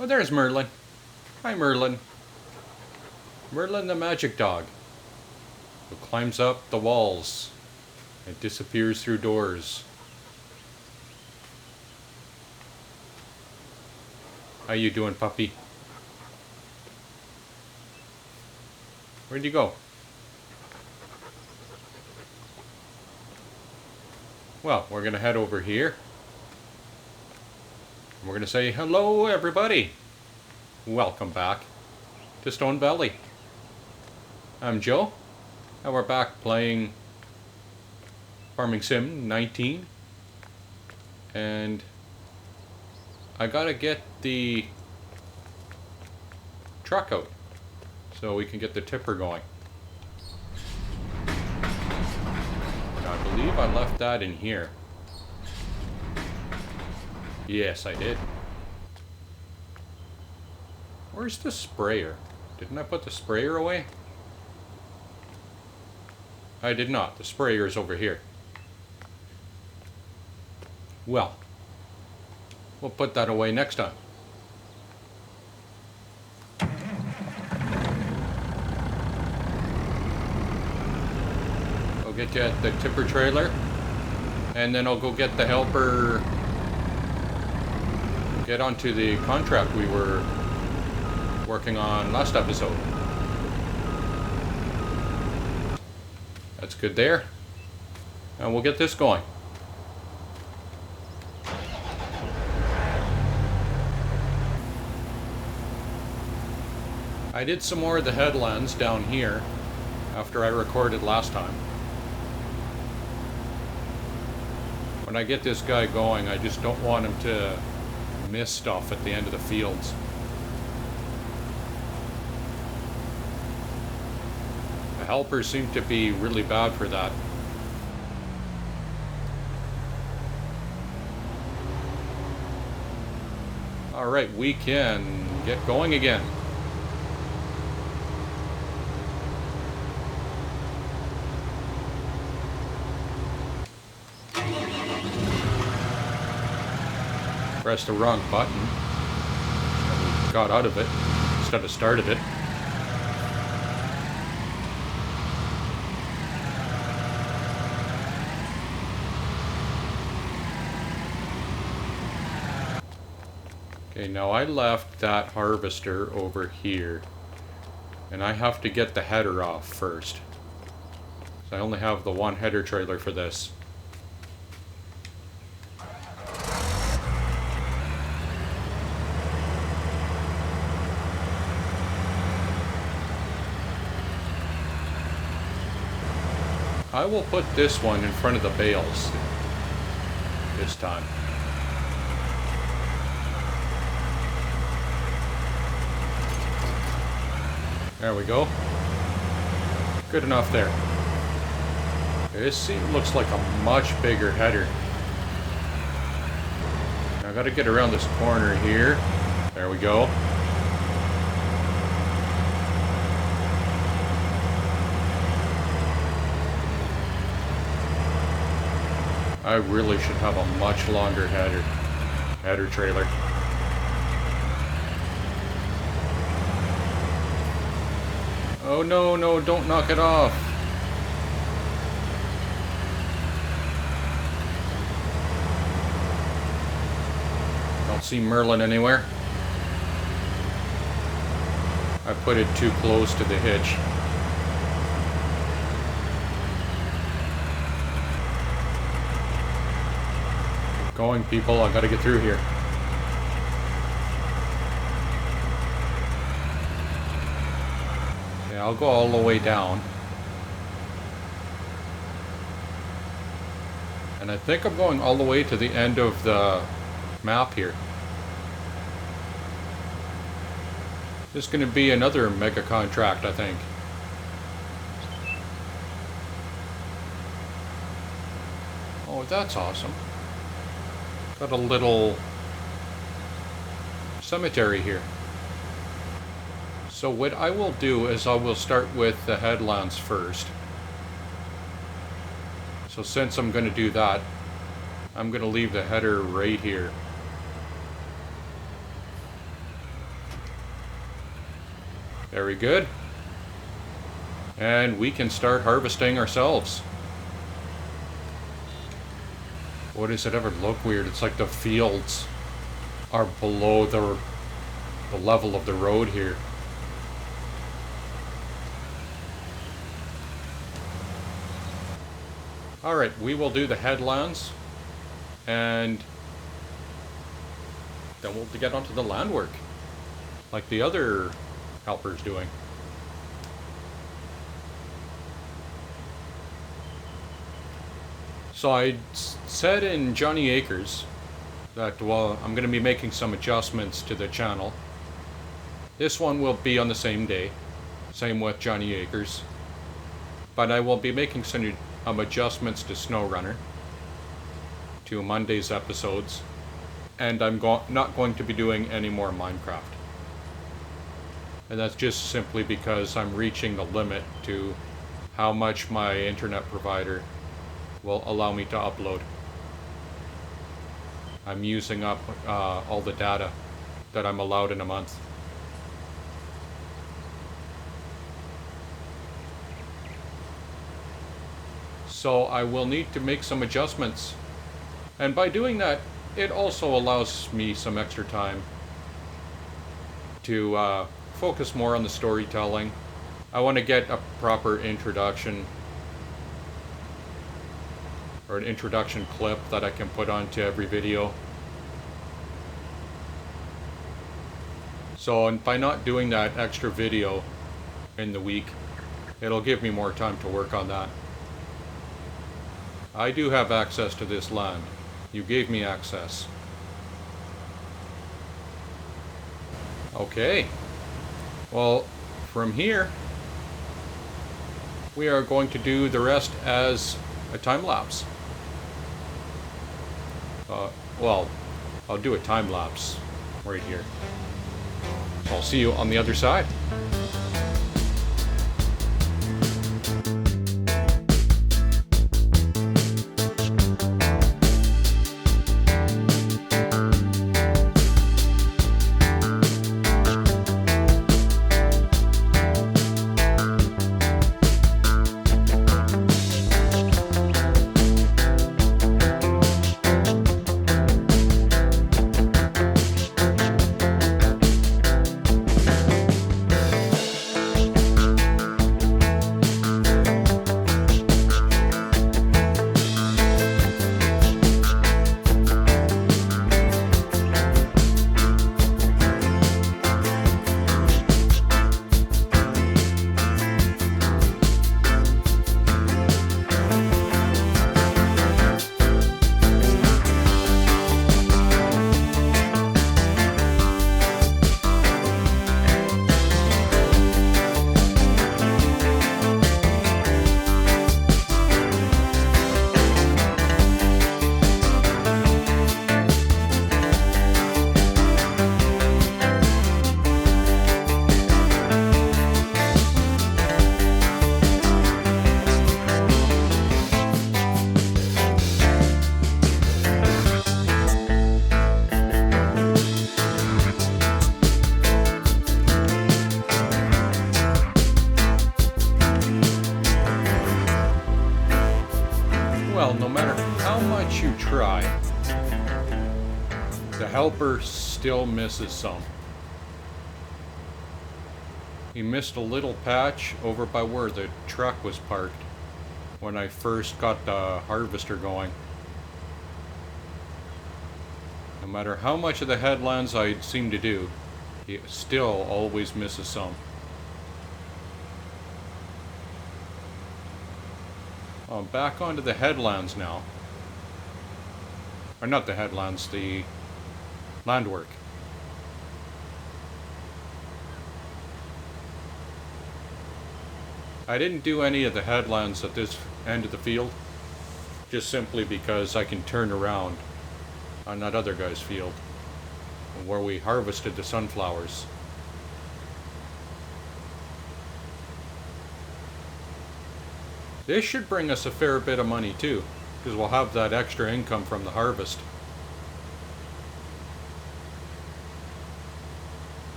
Oh, there's Merlin. Hi, Merlin. Merlin the magic dog, who climbs up the walls and disappears through doors. How you doing, puppy? Where'd you go? Well, we're gonna head over here. We're gonna say hello, everybody. Welcome back to Stone Valley. I'm Joe, and we're back playing Farming Sim 19. And I gotta get the truck out so we can get the tipper going. I believe I left that in here. Yes, I did. Where's the sprayer? Didn't I put the sprayer away? I did not. The sprayer is over here. Well, we'll put that away next time. I'll get you at the tipper trailer, and then I'll go get the helper, get onto the contract we were working on last episode. That's good there. And we'll get this going. I did some more of the headlands down here after I recorded last time. When I get this guy going, I just don't want him to miss stuff at the end of the fields. The helpers seem to be really bad for that. Alright, we can get going again. Pressed the wrong button. Got out of it instead of started it. Okay, now I left that harvester over here, and I have to get the header off first. So I only have the one header trailer for this. I will put this one in front of the bales this time. There we go. Good enough there. This looks like a much bigger header. I gotta get around this corner here. There we go. I really should have a much longer header trailer. Oh no, no, don't knock it off. Don't see Merlin anywhere. I put it too close to the hitch. Keep going, people, I gotta get through here. I'll go all the way down. And I think I'm going all the way to the end of the map here. This is going to be another mega contract, I think. Oh, that's awesome. Got a little cemetery here. So what I will do is I will start with the headlands first. So since I'm going to do that, I'm going to leave the header right here. Very good. And we can start harvesting ourselves. What does it ever look weird? It's like the fields are below the level of the road here. Alright, we will do the headlands, and then we'll get onto the land work, like the other helper's doing. So I said in Johnny Acres that, well, I'm going to be making some adjustments to the channel. This one will be on the same day, same with Johnny Acres, but I will be making some adjustments to SnowRunner, to Monday's episodes, and I'm not going to be doing any more Minecraft. And that's just simply because I'm reaching the limit to how much my internet provider will allow me to upload. I'm using up all the data that I'm allowed in a month. So I will need to make some adjustments. And by doing that, it also allows me some extra time to focus more on the storytelling. I want to get a proper introduction, or an introduction clip that I can put onto every video. So by not doing that extra video in the week, it'll give me more time to work on that. I do have access to this land. You gave me access. Okay. Well, from here, we are going to do the rest as a time lapse. Well, I'll do a time lapse right here. So I'll see you on the other side. Well, no matter how much you try, the helper still misses some. He missed a little patch over by where the truck was parked when I first got the harvester going. No matter how much of the headlands I seem to do, he still always misses some. Back onto the headlands now. Or not the headlands, the land work. I didn't do any of the headlands at this end of the field, just simply because I can turn around on that other guy's field where we harvested the sunflowers. This should bring us a fair bit of money too, because we'll have that extra income from the harvest.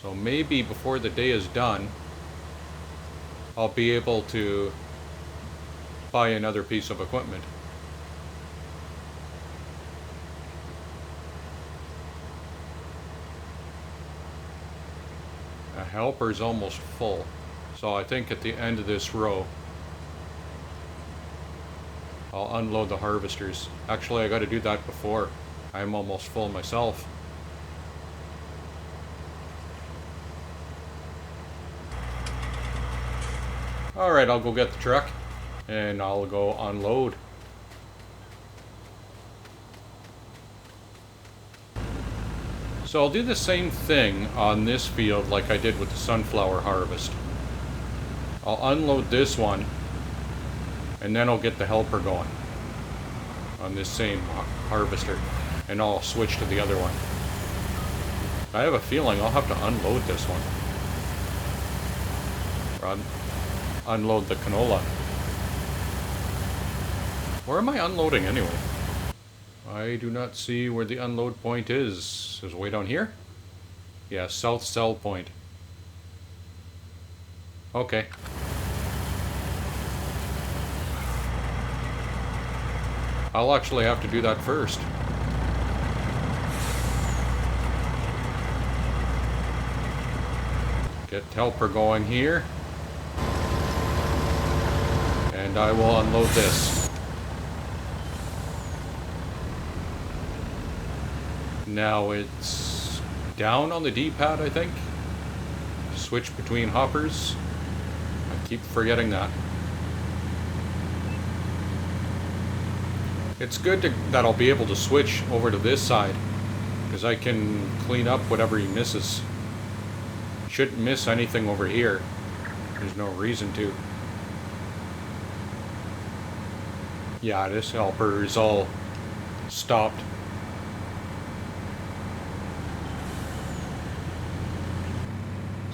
So maybe before the day is done, I'll be able to buy another piece of equipment. A helper's almost full, so I think at the end of this row I'll unload the harvesters. Actually, I gotta do that before. I'm almost full myself. Alright, I'll go get the truck and I'll go unload. So I'll do the same thing on this field like I did with the sunflower harvest. I'll unload this one and then I'll get the helper going on this same harvester and I'll switch to the other one. I have a feeling I'll have to unload this one. Or unload the canola. Where am I unloading anyway? I do not see where the unload point is. Is it way down here? Yeah, south sell point. Okay. I'll actually have to do that first. Get helper going here. And I will unload this. Now it's down on the D-pad, I think. Switch between hoppers. I keep forgetting that. It's good that I'll be able to switch over to this side, because I can clean up whatever he misses. Shouldn't miss anything over here. There's no reason to. Yeah, this helper is all stopped.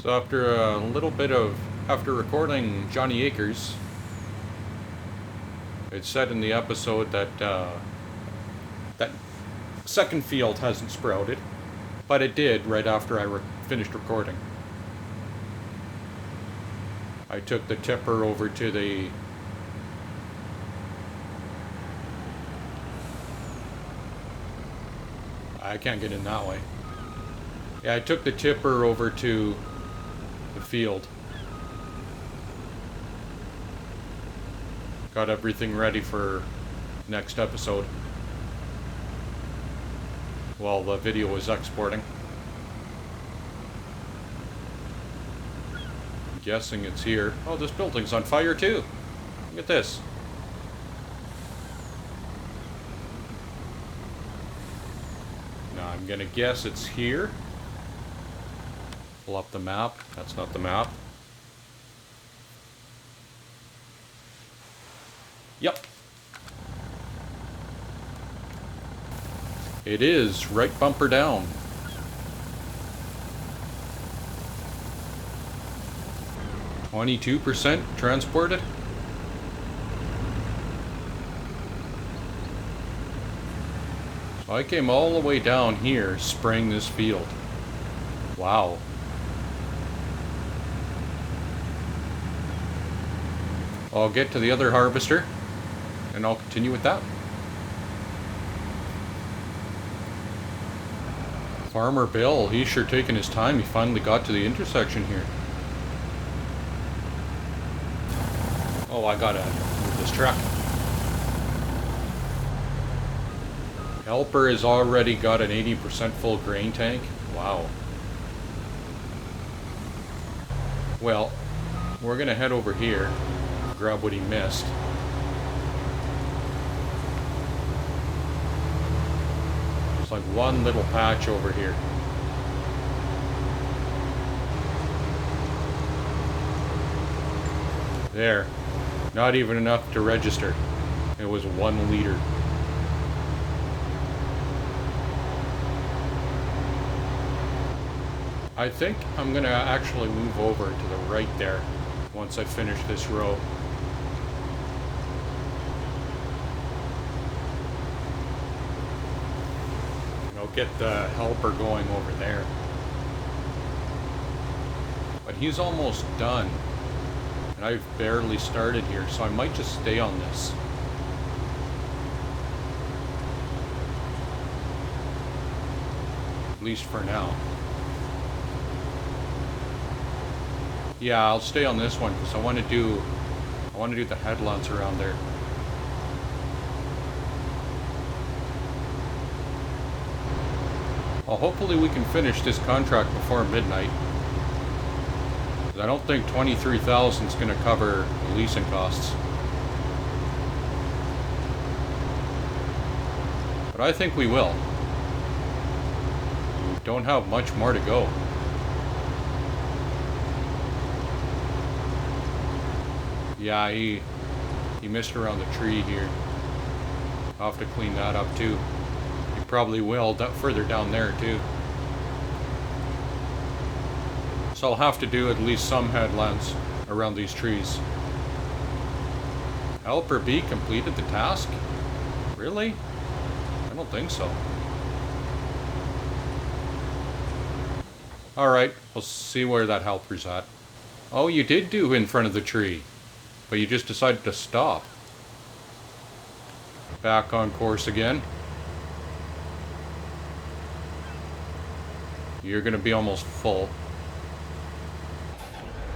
So after a little bit of, after recording Johnny Acres, it said in the episode that that second field hasn't sprouted, but it did right after I finished recording. I took the tipper over to the I can't get in that way. Yeah, I took the tipper over to the field. Got everything ready for next episode while the video was exporting. I'm guessing it's here. Oh, this building's on fire too. Look at this. Now I'm gonna guess it's here. Pull up the map. That's not the map. Yep. It is right bumper down. %22 transported. So I came all the way down here spraying this field. Wow. I'll get to the other harvester and I'll continue with that. Farmer Bill, he's sure taking his time. He finally got to the intersection here. Oh, I gotta move this truck. Helper has already got an 80% full grain tank. Wow. Well, we're gonna head over here, grab what he missed. It's like one little patch over here. There. Not even enough to register. It was 1 liter. I think I'm gonna actually move over to the right there once I finish this row. And I'll get the helper going over there. But he's almost done. And I've barely started here, so I might just stay on this. At least for now. Yeah, I'll stay on this one because I want to do the headlands around there. Well, hopefully we can finish this contract before midnight. I don't think 23,000 is going to cover the leasing costs. But I think we will. We don't have much more to go. Yeah, he missed around the tree here. I'll have to clean that up too. He probably will further down there too. So I'll have to do at least some headlands around these trees. Helper B completed the task? Really? I don't think so. Alright, we'll see where that helper's at. Oh, you did do in front of the tree, but you just decided to stop. Back on course again. You're gonna be almost full.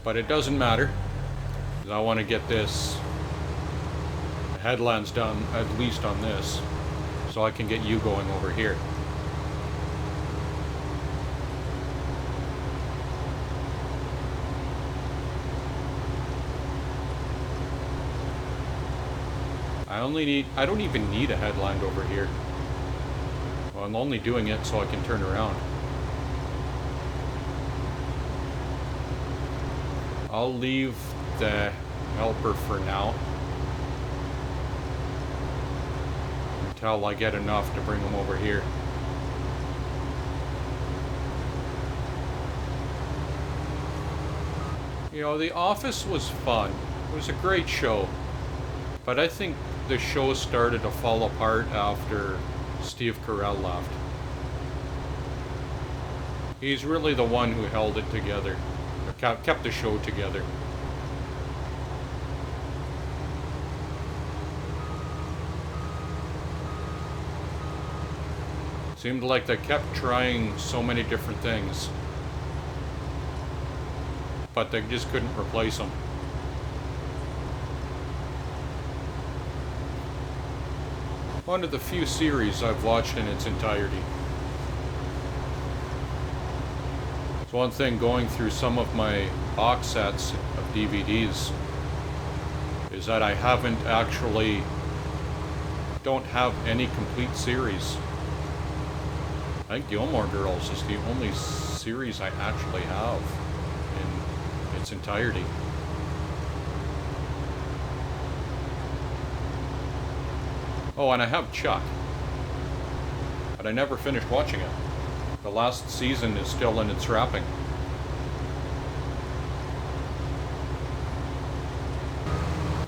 But it doesn't matter, because I want to get this headlands done, at least on this, so I can get you going over here. I don't even need a headland over here. Well, I'm only doing it so I can turn around. I'll leave the helper for now until I get enough to bring them over here. You know, The Office was fun. It was a great show. But I think the show started to fall apart after Steve Carell left. He's really the one who held it together. Kept the show together. Seemed like they kept trying so many different things, but they just couldn't replace them. One of the few series I've watched in its entirety. It's one thing going through some of my box sets of DVDs is that I don't have any complete series. I think Gilmore Girls is the only series I actually have in its entirety. Oh, and I have Chuck, but I never finished watching it. The last season is still in its wrapping.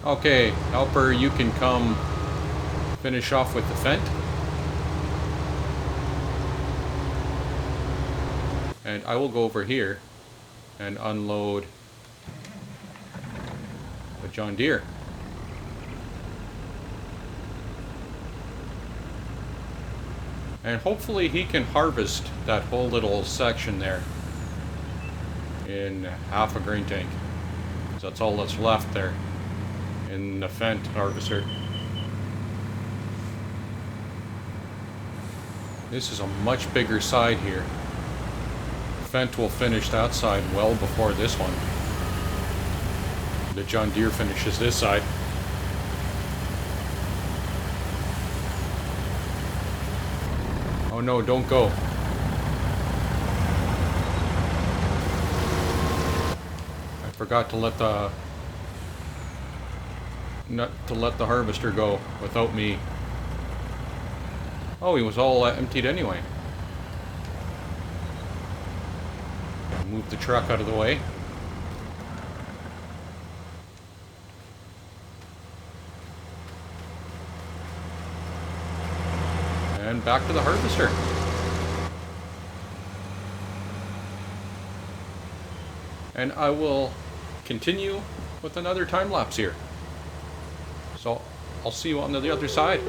Okay, helper, you can come finish off with the Fent. And I will go over here and unload the John Deere. And hopefully he can harvest that whole little section there in half a grain tank. So that's all that's left there in the Fent harvester. This is a much bigger side here. Fent will finish that side well before this one. The John Deere finishes this side. Oh no, don't go. I forgot to let the harvester go without me. Oh, he was all emptied anyway. Move the truck out of the way. And back to the harvester. and I will continue with another time lapse here. So I'll see you on the other side.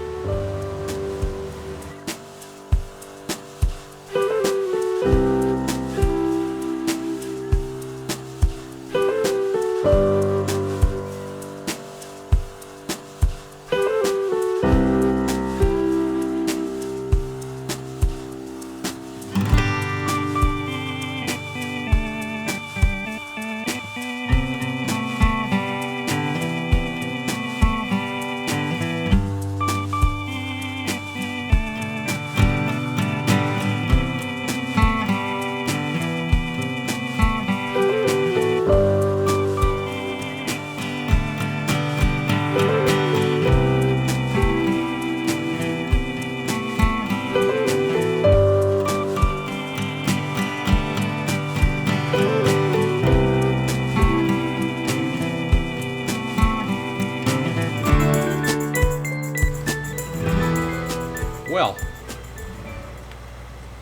Well,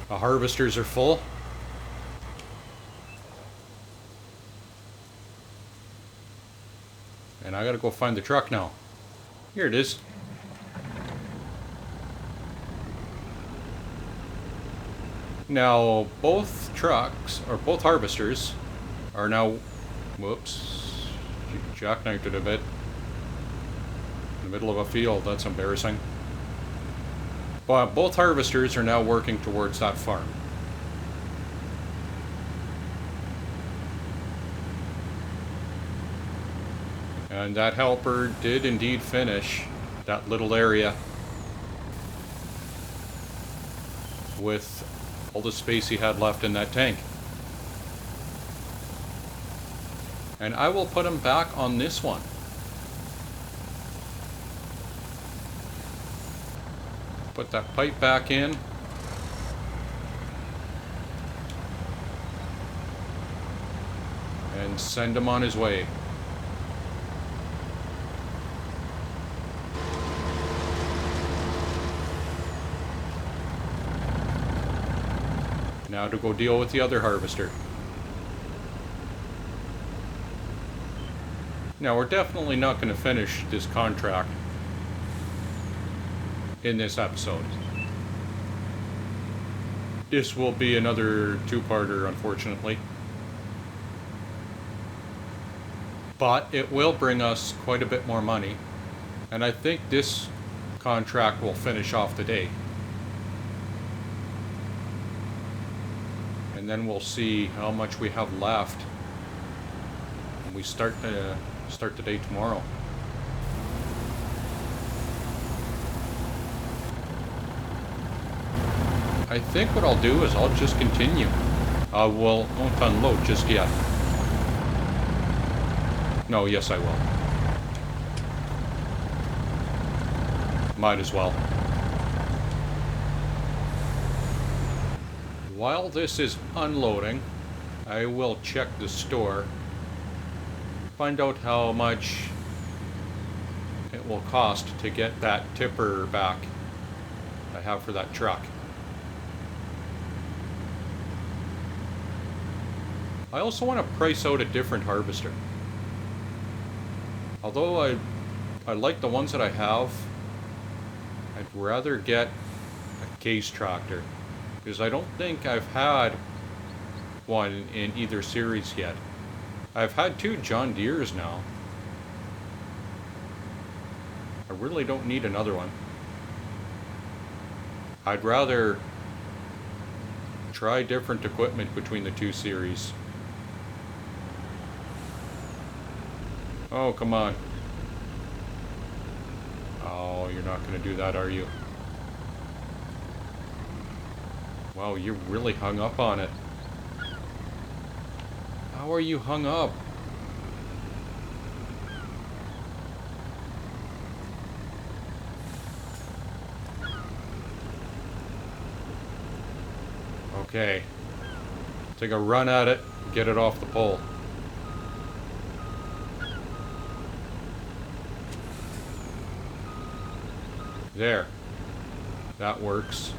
the harvesters are full. And I gotta go find the truck now. Here it is. Now, both trucks, or both harvesters, are now... Whoops. Jackknifed it a bit. In the middle of a field, that's embarrassing. But both harvesters are now working towards that farm. And that helper did indeed finish that little area with all the space he had left in that tank. And I will put him back on this one. Put that pipe back in. And send him on his way. Now to go deal with the other harvester. Now we're definitely not going to finish this contract in this episode. This will be another two-parter, unfortunately. But it will bring us quite a bit more money. And I think this contract will finish off the day. And then we'll see how much we have left when we start the day tomorrow. I think what I'll do is I'll just continue. I won't unload just yet. No, yes I will. Might as well. While this is unloading, I will check the store. Find out how much it will cost to get that tipper back I have for that truck. I also want to price out a different harvester. Although I like the ones that I have, I'd rather get a case tractor, because I don't think I've had one in either series yet. I've had 2 John Deeres now. I really don't need another one. I'd rather try different equipment between the 2 series. Oh, come on. Oh, you're not going to do that, are you? Wow, you're really hung up on it. How are you hung up? Okay. Take a run at it, get it off the pole. There. That works.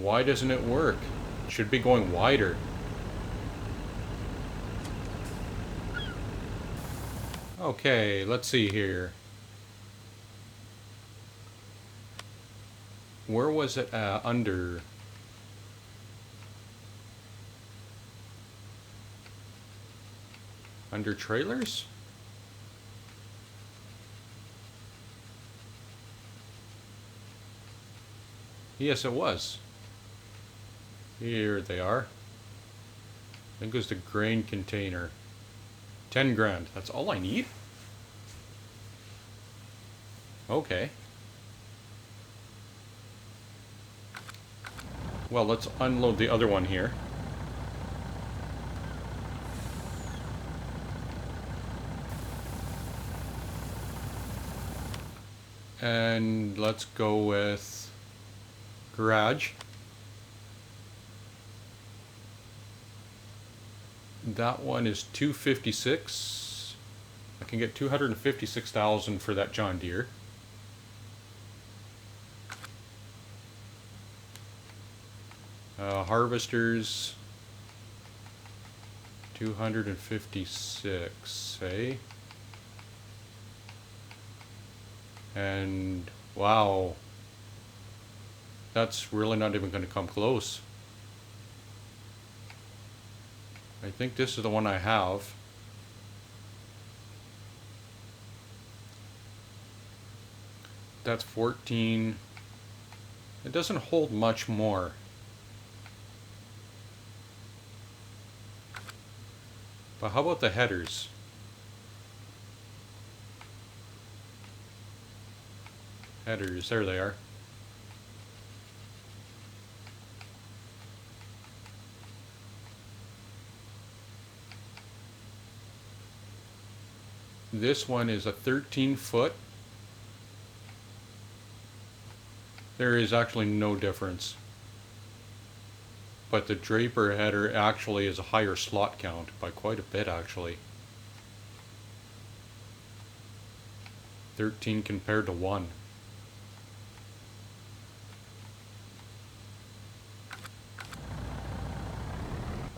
Why doesn't it work? It should be going wider. Okay, let's see here. Where was it under? Under trailers? Yes, it was. Here they are. I think it was the grain container. 10 grand. That's all I need? Okay. Well, let's unload the other one here. And let's go with garage. That one is 256. I can get 256,000 for that John Deere. Harvesters 256, eh? And wow, that's really not even going to come close. I think this is the one I have. That's 14. It doesn't hold much more. But how about the headers? Headers, there they are. This one is a 13-foot. There is actually no difference. But the Draper header actually is a higher slot count by quite a bit, actually. 13 compared to 1.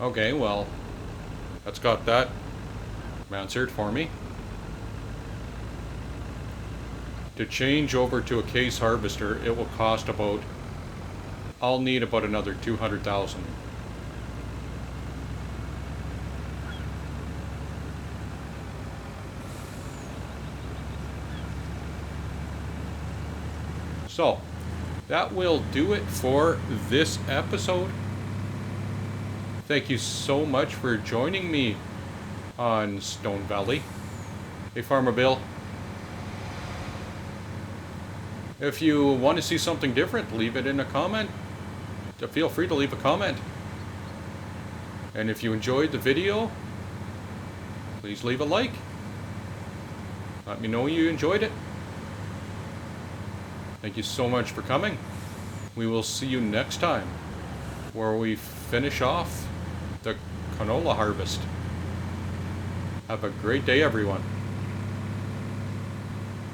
Okay, well, that's got that answered for me. To change over to a case harvester, it will cost about, I'll need about another 200,000. So, that will do it for this episode. Thank you so much for joining me on Stone Valley. Hey, Farmer Bill. If you want to see something different, leave it in a comment. Feel free to leave a comment. And if you enjoyed the video, please leave a like. Let me know you enjoyed it. Thank you so much for coming. We will see you next time, where we finish off the canola harvest. Have a great day, everyone.